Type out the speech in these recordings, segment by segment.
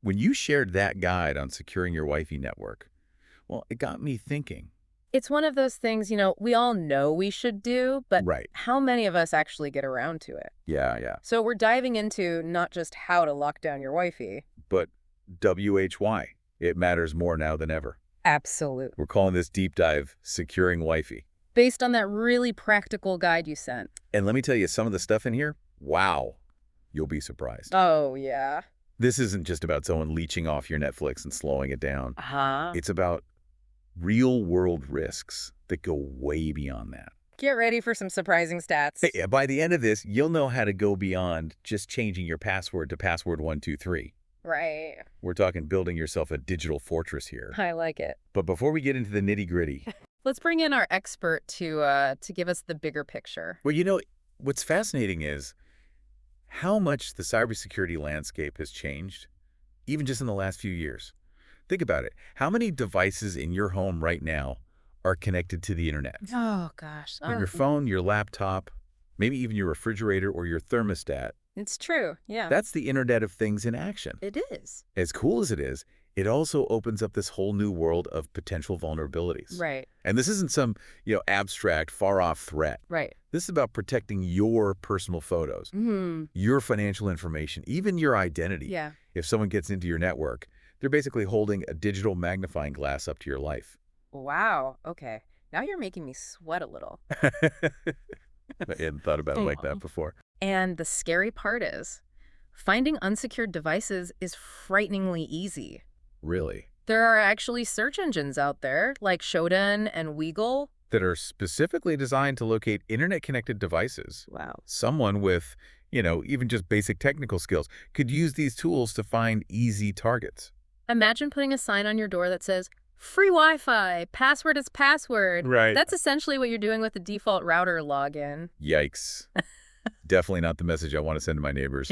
When you shared that guide on securing your Wi-Fi network, well, it got me thinking. It's one of those things, we all know we should do, but Right. how many of us actually get around to it? Yeah, yeah. So we're diving into not just how to lock down your Wi-Fi. But WHY, it matters more now than ever. Absolutely. We're calling this deep dive Securing Wi-Fi. Based on that really practical guide you sent. And let me tell you, some of the stuff in here, wow, you'll be surprised. Oh, yeah. This isn't just about someone leeching off your Netflix and slowing it down. Uh-huh. It's about real-world risks that go way beyond that. Get ready for some surprising stats. Hey, by the end of this, you'll know how to go beyond just changing your password to password 123. Right. We're talking building yourself a digital fortress here. I like it. But before we get into the nitty-gritty, Let's bring in our expert to give us the bigger picture. well, what's fascinating is how much the cybersecurity landscape has changed, even just in the last few years. Think about it. How many devices in your home right now are connected to the internet? Oh, gosh. On your phone, your laptop, maybe even your refrigerator or your thermostat. It's true. Yeah. That's the Internet of Things in action. It is. As cool as it is, it also opens up this whole new world of potential vulnerabilities. Right. And this isn't some, abstract, far-off threat. Right. This is about protecting your personal photos, your financial information, even your identity. Yeah. If someone gets into your network, they're basically holding a digital magnifying glass up to your life. Wow. Okay. Now you're making me sweat a little. I hadn't thought about it like that before. And the scary part is, finding unsecured devices is frighteningly easy. Really? There are actually search engines out there, like Shodan and Weagle. That are specifically designed to locate internet-connected devices. Wow. Someone with, even just basic technical skills could use these tools to find easy targets. Imagine putting a sign on your door that says, "Free Wi-Fi, password is password." Right. That's essentially what you're doing with the default router login. Yikes. Definitely not the message I want to send to my neighbors.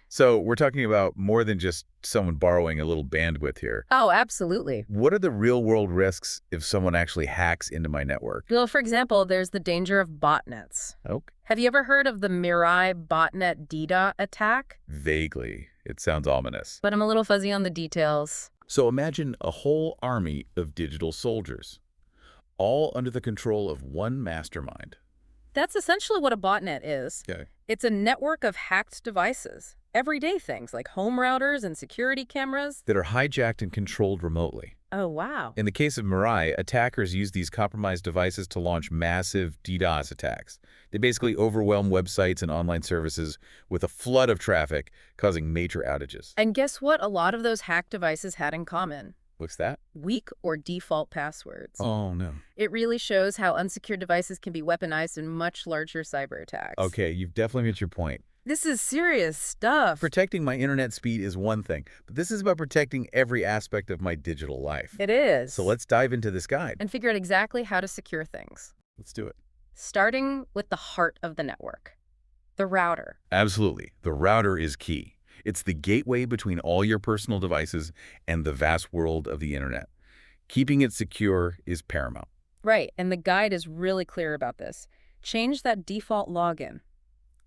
So we're talking about more than just someone borrowing a little bandwidth here. Oh, absolutely. What are the real-world risks if someone actually hacks into my network? Well, for example, there's the danger of botnets. Okay. Have you ever heard of the Mirai botnet DDoS attack? Vaguely. It sounds ominous. But I'm a little fuzzy on the details. So imagine a whole army of digital soldiers, all under the control of one mastermind. That's essentially what a botnet is. Okay. It's a network of hacked devices. Everyday things like home routers and security cameras. That are hijacked and controlled remotely. Oh, wow. In the case of Mirai, attackers use these compromised devices to launch massive DDoS attacks. They basically overwhelm websites and online services with a flood of traffic, causing major outages. And guess what a lot of those hacked devices had in common? What's that? Weak or default passwords. Oh, no. It really shows how unsecured devices can be weaponized in much larger cyber attacks. Okay, you've definitely hit your point. This is serious stuff. Protecting my internet speed is one thing, but this is about protecting every aspect of my digital life. It is. So let's dive into this guide. And figure out exactly how to secure things. Let's do it. Starting with the heart of the network, the router. Absolutely. The router is key. It's the gateway between all your personal devices and the vast world of the internet. Keeping it secure is paramount. Right, and the guide is really clear about this. Change that default login.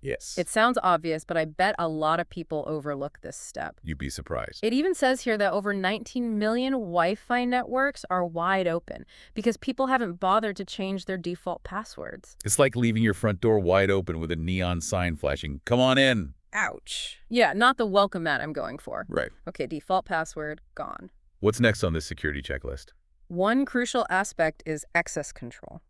Yes. It sounds obvious, but I bet a lot of people overlook this step. You'd be surprised. It even says here that over 19 million Wi-Fi networks are wide open because people haven't bothered to change their default passwords. It's like leaving your front door wide open with a neon sign flashing, "Come on in." Ouch. Yeah, not the welcome mat I'm going for. Right. Okay, default password, gone. What's next on this security checklist? One crucial aspect is access control.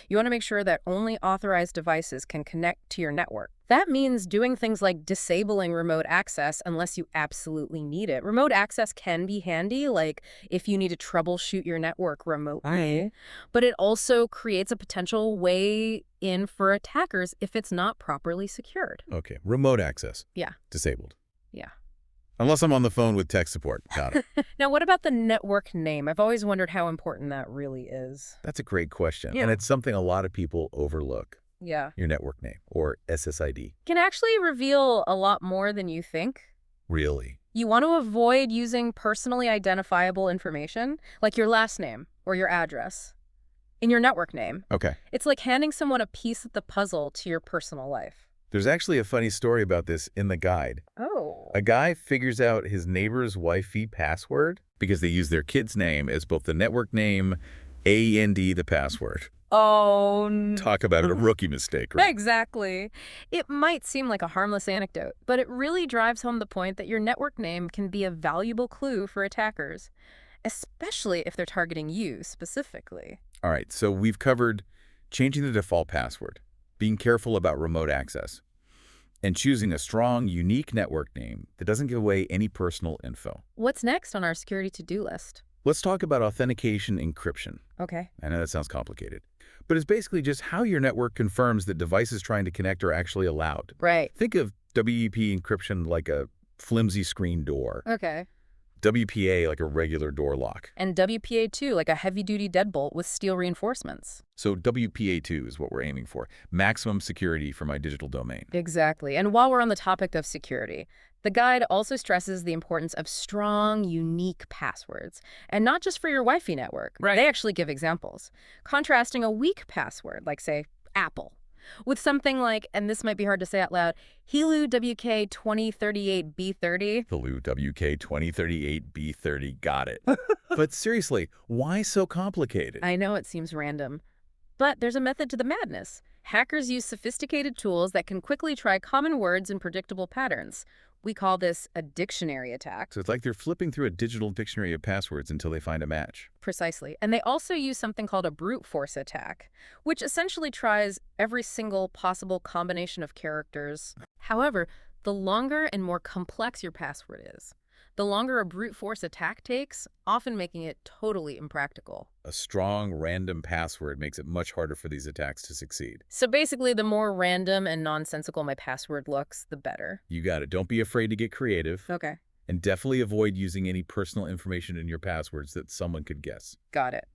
You want to make sure that only authorized devices can connect to your network. That means doing things like disabling remote access unless you absolutely need it. Remote access can be handy, like if you need to troubleshoot your network remotely. But it also creates a potential way in for attackers if it's not properly secured. Okay, remote access. Yeah. Disabled. Yeah. Unless I'm on the phone with tech support. Got it. Now, what about the network name? I've always wondered how important that really is. That's a great question. Yeah. And it's something a lot of people overlook. Yeah. Your network name, or SSID. Can actually reveal a lot more than you think. Really? You want to avoid using personally identifiable information, like your last name or your address, in your network name. Okay. It's like handing someone a piece of the puzzle to your personal life. There's actually a funny story about this in the guide. Oh. A guy figures out his neighbor's Wi-Fi password because they use their kid's name as both the network name and the password. Oh, Talk about a rookie mistake, right? exactly. It might seem like a harmless anecdote, but it really drives home the point that your network name can be a valuable clue for attackers, especially if they're targeting you specifically. All right, so we've covered changing the default password, being careful about remote access, and choosing a strong, unique network name that doesn't give away any personal info. What's next on our security to-do list? Let's talk about authentication encryption. Okay. I know that sounds complicated, but it's basically just how your network confirms that devices trying to connect are actually allowed. Right. Think of WEP encryption like a flimsy screen door, Okay. WPA like a regular door lock. And WPA2 like a heavy-duty deadbolt with steel reinforcements. So WPA2 is what we're aiming for, maximum security for my digital domain. Exactly. And while we're on the topic of security, the guide also stresses the importance of strong, unique passwords. And not just for your Wi-Fi network. Right. They actually give examples. Contrasting a weak password, like, say, Apple, with something like, and this might be hard to say out loud, Helu WK2038B30. Helu WK2038B30, got it. But seriously, why so complicated? I know it seems random, but there's a method to the madness. Hackers use sophisticated tools that can quickly try common words and predictable patterns. We call this a dictionary attack. So it's like they're flipping through a digital dictionary of passwords until they find a match. Precisely. And they also use something called a brute force attack, which essentially tries every single possible combination of characters. However, the longer and more complex your password is, the longer a brute force attack takes, often making it totally impractical. A strong, random password makes it much harder for these attacks to succeed. So basically, the more random and nonsensical my password looks, the better. You got it. Don't be afraid to get creative. Okay. And definitely avoid using any personal information in your passwords that someone could guess. Got it.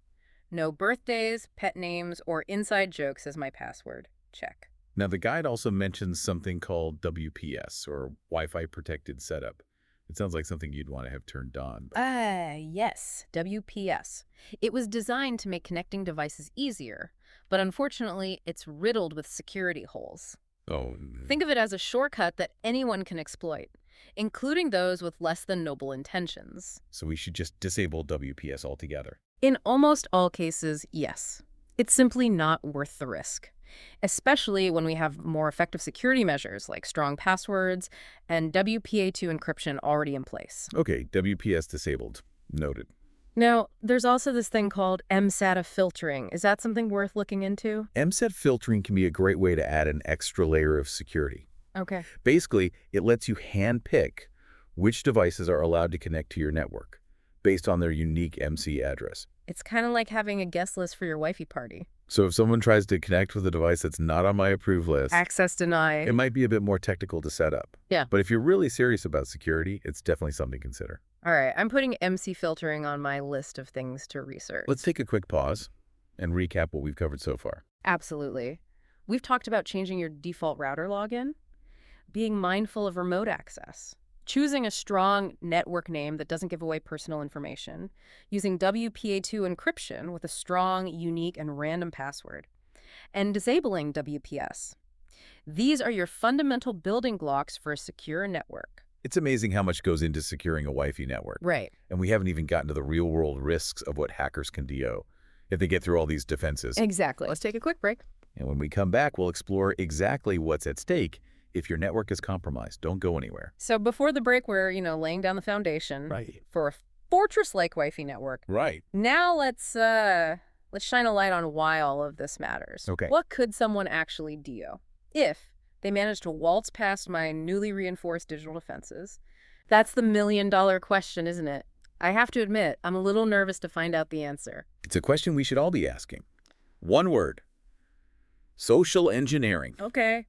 No birthdays, pet names, or inside jokes as my password. Check. Now, the guide also mentions something called WPS, or Wi-Fi Protected Setup. It sounds like something you'd want to have turned on. Yes, WPS. It was designed to make connecting devices easier, but unfortunately, it's riddled with security holes. Oh. Think of it as a shortcut that anyone can exploit, including those with less than noble intentions. So we should just disable WPS altogether. In almost all cases, yes. It's simply not worth the risk, especially when we have more effective security measures like strong passwords and WPA2 encryption already in place. Okay, WPS disabled. Noted. Now, there's also this thing called MSATA filtering. Is that something worth looking into? MSAT filtering can be a great way to add an extra layer of security. Okay. Basically, it lets you handpick which devices are allowed to connect to your network based on their unique MC address. It's kind of like having a guest list for your Wi-Fi party. So if someone tries to connect with a device that's not on my approved list, Access denied. it might be a bit more technical to set up. Yeah. But if you're really serious about security, it's definitely something to consider. All right, I'm putting MC filtering on my list of things to research. Let's take a quick pause and recap what we've covered so far. Absolutely. We've talked about changing your default router login, being mindful of remote access, choosing a strong network name that doesn't give away personal information, using WPA2 encryption with a strong, unique, and random password, and disabling WPS. These are your fundamental building blocks for a secure network. It's amazing how much goes into securing a Wi-Fi network. Right. And we haven't even gotten to the real-world risks of what hackers can do if they get through all these defenses. Exactly. Let's take a quick break. And when we come back, we'll explore exactly what's at stake if your network is compromised. Don't go anywhere. So before the break, we're, laying down the foundation Right. for a fortress-like Wi-Fi network. Right. Now let's shine a light on why all of this matters. Okay. What could someone actually do if they manage to waltz past my newly reinforced digital defenses? That's the million-dollar question, isn't it? I have to admit, I'm a little nervous to find out the answer. It's a question we should all be asking. One word. Social engineering. Okay.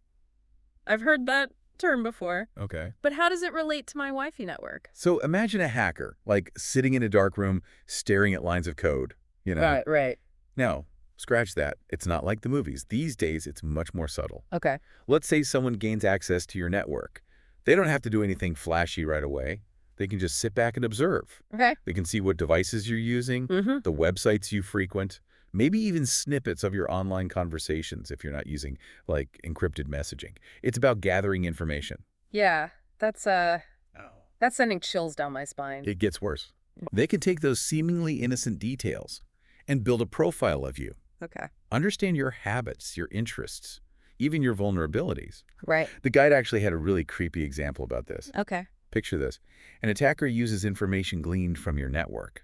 I've heard that term before. Okay. But how does it relate to my Wi-Fi network? So imagine a hacker, like sitting in a dark room, staring at lines of code, Right. Now, scratch that. It's not like the movies. These days, it's much more subtle. Okay. Let's say someone gains access to your network. They don't have to do anything flashy right away. They can just sit back and observe. Okay. They can see what devices you're using, Mm-hmm. the websites you frequent, Maybe even snippets of your online conversations if you're not using, like, encrypted messaging. It's about gathering information. Yeah, that's, uh, Oh. that's sending chills down my spine. It gets worse. They can take those seemingly innocent details and build a profile of you. Okay. Understand your habits, your interests, even your vulnerabilities. Right. The guide actually had a really creepy example about this. Okay. Picture this. An attacker uses information gleaned from your network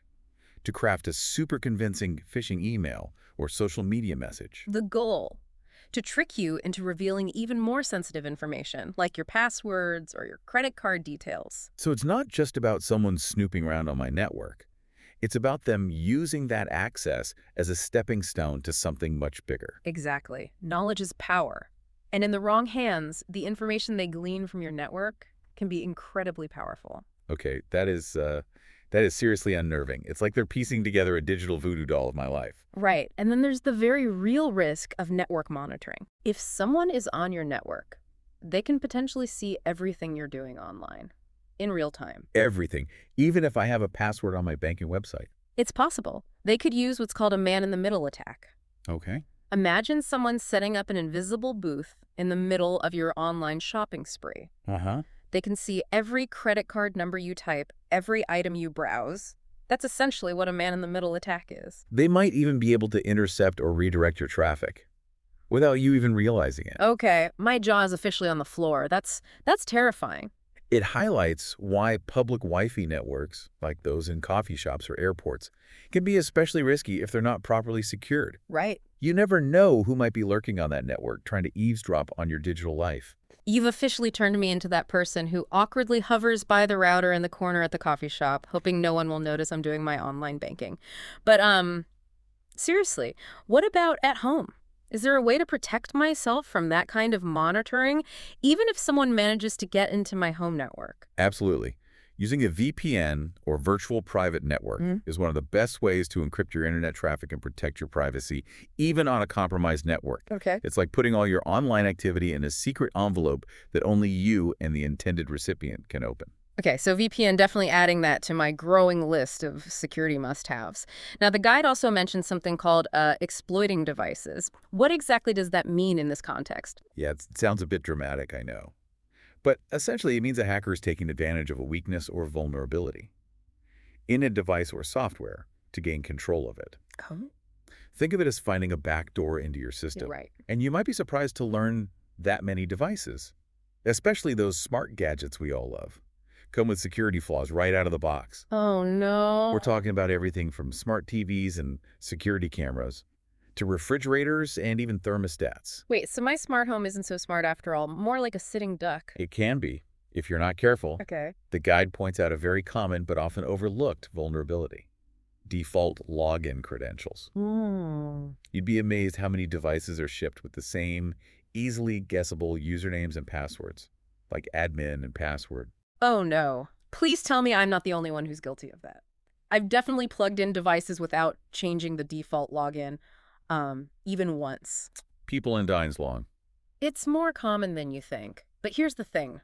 to craft a super convincing phishing email or social media message. The goal, to trick you into revealing even more sensitive information, like your passwords or your credit card details. So it's not just about someone snooping around on my network. It's about them using that access as a stepping stone to something much bigger. Exactly. Knowledge is power. And in the wrong hands, the information they glean from your network can be incredibly powerful. Okay, that is seriously unnerving. It's like they're piecing together a digital voodoo doll of my life. Right. And then there's the very real risk of network monitoring. If someone is on your network, they can potentially see everything you're doing online in real time. Everything, even if I have a password on my banking website. It's possible. They could use what's called a man-in-the-middle attack. Okay. Imagine someone setting up an invisible booth in the middle of your online shopping spree. Uh-huh. They can see every credit card number you type, every item you browse. That's essentially what a man-in-the-middle attack is. They might even be able to intercept or redirect your traffic without you even realizing it. Okay, my jaw is officially on the floor. That's terrifying. It highlights why public Wi-Fi networks, like those in coffee shops or airports, can be especially risky if they're not properly secured. Right. You never know who might be lurking on that network trying to eavesdrop on your digital life. You've officially turned me into that person who awkwardly hovers by the router in the corner at the coffee shop, hoping no one will notice I'm doing my online banking. But, seriously, what about at home? Is there a way to protect myself from that kind of monitoring, even if someone manages to get into my home network? Absolutely. Using a VPN or virtual private network is one of the best ways to encrypt your internet traffic and protect your privacy, even on a compromised network. Okay. It's like putting all your online activity in a secret envelope that only you and the intended recipient can open. Okay, so VPN, definitely adding that to my growing list of security must-haves. Now, the guide also mentions something called exploiting devices. What exactly does that mean in this context? Yeah, it sounds a bit dramatic, I know. But essentially, it means a hacker is taking advantage of a weakness or vulnerability in a device or software to gain control of it. Oh, Think of it as finding a backdoor into your system. right. And you might be surprised to learn that many devices, especially those smart gadgets we all love, come with security flaws right out of the box. Oh, no. We're talking about everything from smart TVs and security cameras to refrigerators and even thermostats. Wait, so my smart home isn't so smart after all, more like a sitting duck. It can be, if you're not careful. Okay. The guide points out a very common but often overlooked vulnerability: default login credentials. You'd be amazed how many devices are shipped with the same easily guessable usernames and passwords, like admin and password. Oh, no. Please tell me I'm not the only one who's guilty of that. I've definitely plugged in devices without changing the default login, even once. People in Dines long. It's more common than you think. But here's the thing.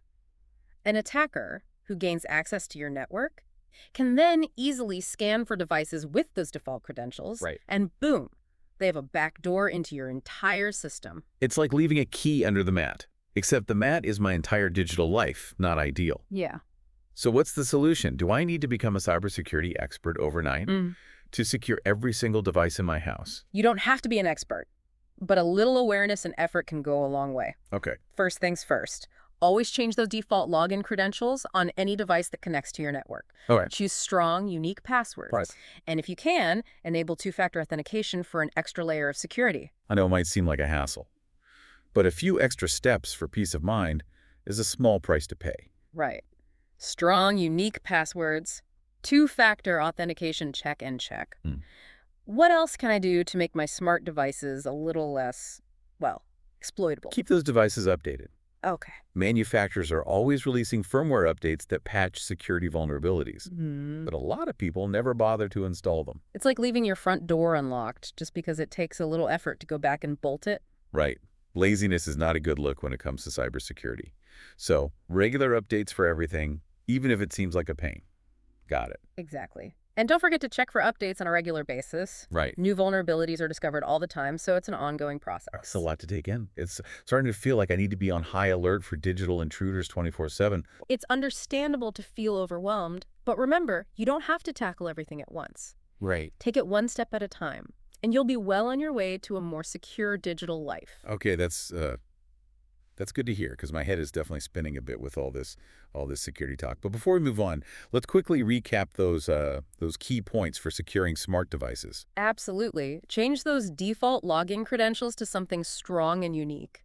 An attacker who gains access to your network can then easily scan for devices with those default credentials. Right. And boom, they have a backdoor into your entire system. It's like leaving a key under the mat, except the mat is my entire digital life, not ideal. Yeah. So what's the solution? Do I need to become a cybersecurity expert overnight to secure every single device in my house? You don't have to be an expert, but a little awareness and effort can go a long way. Okay. First things first. Always change those default login credentials on any device that connects to your network. All right. Choose strong, unique passwords. Right. And if you can, enable two-factor authentication for an extra layer of security. I know it might seem like a hassle, but a few extra steps for peace of mind is a small price to pay. Right. Strong, unique passwords, two-factor authentication check and check. What else can I do to make my smart devices a little less, well, exploitable? Keep those devices updated. Okay. Manufacturers are always releasing firmware updates that patch security vulnerabilities, but a lot of people never bother to install them. It's like leaving your front door unlocked just because it takes a little effort to go back and bolt it. Right. Laziness is not a good look when it comes to cybersecurity. So, regular updates for everything, even if it seems like a pain. Got it. Exactly. And don't forget to check for updates on a regular basis. Right. New vulnerabilities are discovered all the time, so it's an ongoing It's a process. lot to take in. It's starting to feel like I need to be on high alert for digital intruders 24/7. It's understandable to feel overwhelmed, but remember, you don't have to tackle everything at once. Right. Take it one step at a time, and you'll be well on your way to a more secure digital life. Okay, that's good to hear because my head is definitely spinning a bit with all this security talk. But before we move on, let's quickly recap those key points for securing smart devices. Absolutely. Change those default login credentials to something strong and unique.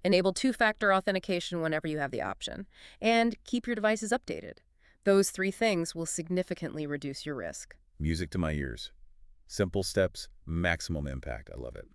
Enable two-factor authentication whenever you have the option. And keep your devices updated. Those three things will significantly reduce your risk. Music to my ears. Simple steps, maximum impact. I love it.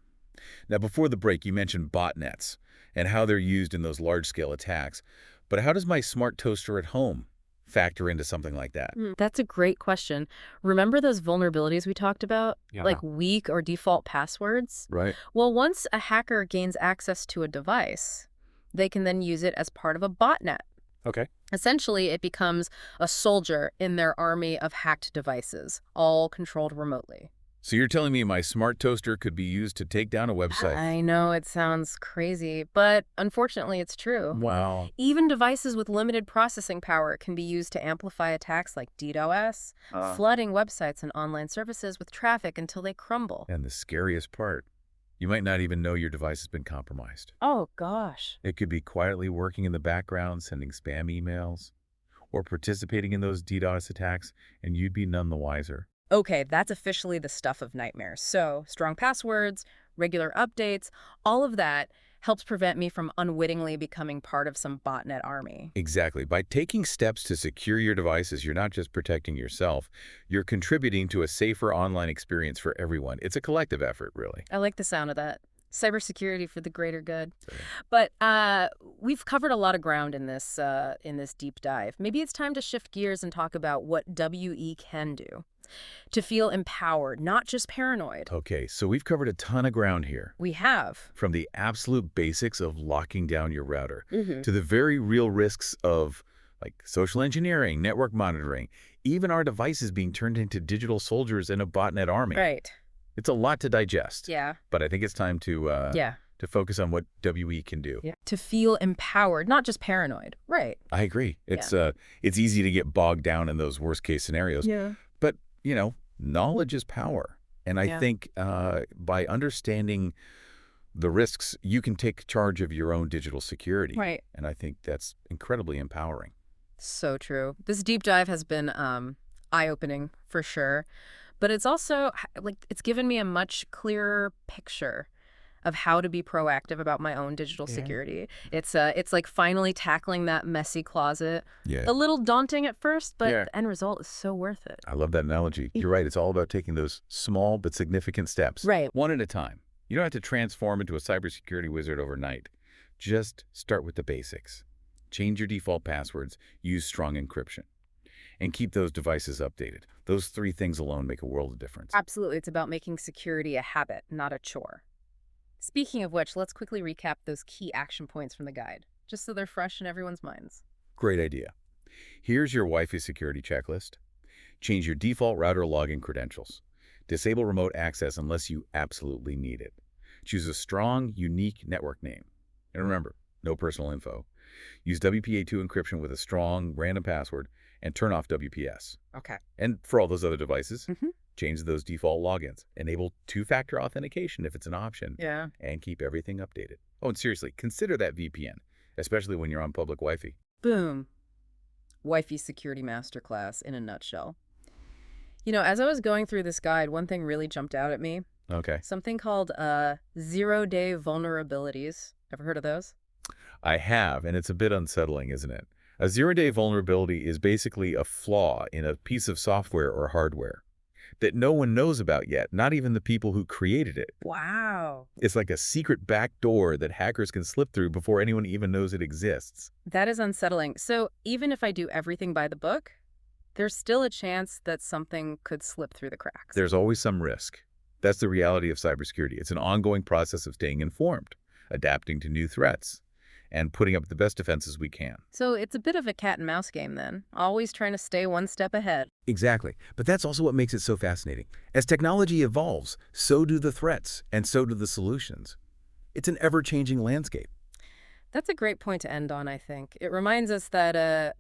Now, before the break, you mentioned botnets and how they're used in those large-scale attacks. But how does my smart toaster at home factor into something like that? That's a great question. Remember those vulnerabilities we talked about? Yeah. Like weak or default passwords? Right. Well, once a hacker gains access to a device, they can then use it as part of a botnet. Okay. Essentially, it becomes a soldier in their army of hacked devices, all controlled remotely. So you're telling me my smart toaster could be used to take down a website? I know it sounds crazy, but unfortunately, it's true. Wow. Even devices with limited processing power can be used to amplify attacks like DDoS, flooding websites and online services with traffic until they crumble. And the scariest part, you might not even know your device has been compromised. Oh, gosh. It could be quietly working in the background, sending spam emails, or participating in those DDoS attacks, and you'd be none the wiser. Okay, that's officially the stuff of nightmares. So, strong passwords, regular updates, all of that helps prevent me from unwittingly becoming part of some botnet army. Exactly. By taking steps to secure your devices, you're not just protecting yourself, you're contributing to a safer online experience for everyone. It's a collective effort, really. I like the sound of that. Cybersecurity for the greater good. So, But we've covered a lot of ground in this deep dive. Maybe it's time to shift gears and talk about what WE can do to feel empowered, not just paranoid. okay, so we've covered a ton of ground here. We have. From the absolute basics of locking down your router Mm-hmm. to the very real risks of like social engineering, network monitoring, even our devices being turned into digital soldiers in a botnet army. Right. It's a lot to digest, Yeah. but I think it's time Yeah. to focus on what WE can do. Yeah. To feel empowered, not just paranoid. Right. I agree. It's easy to get bogged down in those worst case scenarios, Yeah. but knowledge is power. And I Yeah. think by understanding the risks, you can take charge of your own digital security. Right. And I think that's incredibly empowering. So true. This deep dive has been eye-opening for sure, but it's also it's given me a much clearer picture of how to be proactive about my own digital Yeah. security. It's like finally tackling that messy closet. Yeah. A little daunting at first, but Yeah. the end result is so worth it. I love that analogy. You're right. It's all about taking those small but significant steps. Right. One at a time. You don't have to transform into a cybersecurity wizard overnight. Just start with the basics. Change your default passwords, use strong encryption, and keep those devices updated. Those three things alone make a world of difference. Absolutely. It's about making security a habit, not a chore. Speaking of which, let's quickly recap those key action points from the guide, just so they're fresh in everyone's minds. Great idea. Here's your Wi-Fi security checklist. Change your default router login credentials. Disable remote access unless you absolutely need it. Choose a strong, unique network name. And remember, no personal info. Use WPA2 encryption with a strong, random password, and turn off WPS. Okay. And for all those other devices, Mhm. change those default logins. Enable two-factor authentication if it's an option, Yeah. and keep everything updated. Oh, and seriously, consider that VPN, especially when you're on public Wi-Fi. Boom. Wi-Fi security masterclass in a nutshell. As I was going through this guide, one thing really jumped out at me. Okay. Something called zero-day vulnerabilities. Ever heard of those? I have, and it's a bit unsettling, isn't it? A zero-day vulnerability is basically a flaw in a piece of software or hardware that no one knows about yet, not even the people who created it. Wow. It's like a secret back door that hackers can slip through before anyone even knows it exists. That is unsettling. So even if I do everything by the book, there's still a chance that something could slip through the cracks. There's always some risk. That's the reality of cybersecurity. It's an ongoing process of staying informed, adapting to new threats, and putting up the best defenses we can. So it's a bit of a cat and mouse game then, always trying to stay one step ahead. Exactly. But that's also what makes it so fascinating. As technology evolves, so do the threats, and so do the solutions. It's an ever-changing landscape. That's a great point to end on, I think. It reminds us that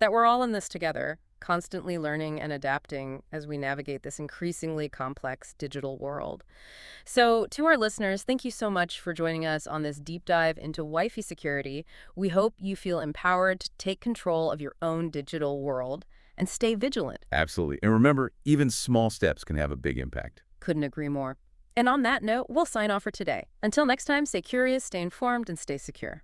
we're all in this together, constantly learning and adapting as we navigate this increasingly complex digital world. So, to our listeners, thank you so much for joining us on this deep dive into Wi-Fi security. We hope you feel empowered to take control of your own digital world and stay vigilant. Absolutely. And remember, even small steps can have a big impact. Couldn't agree more. And on that note, we'll sign off for today. Until next time, stay curious, stay informed, and stay secure.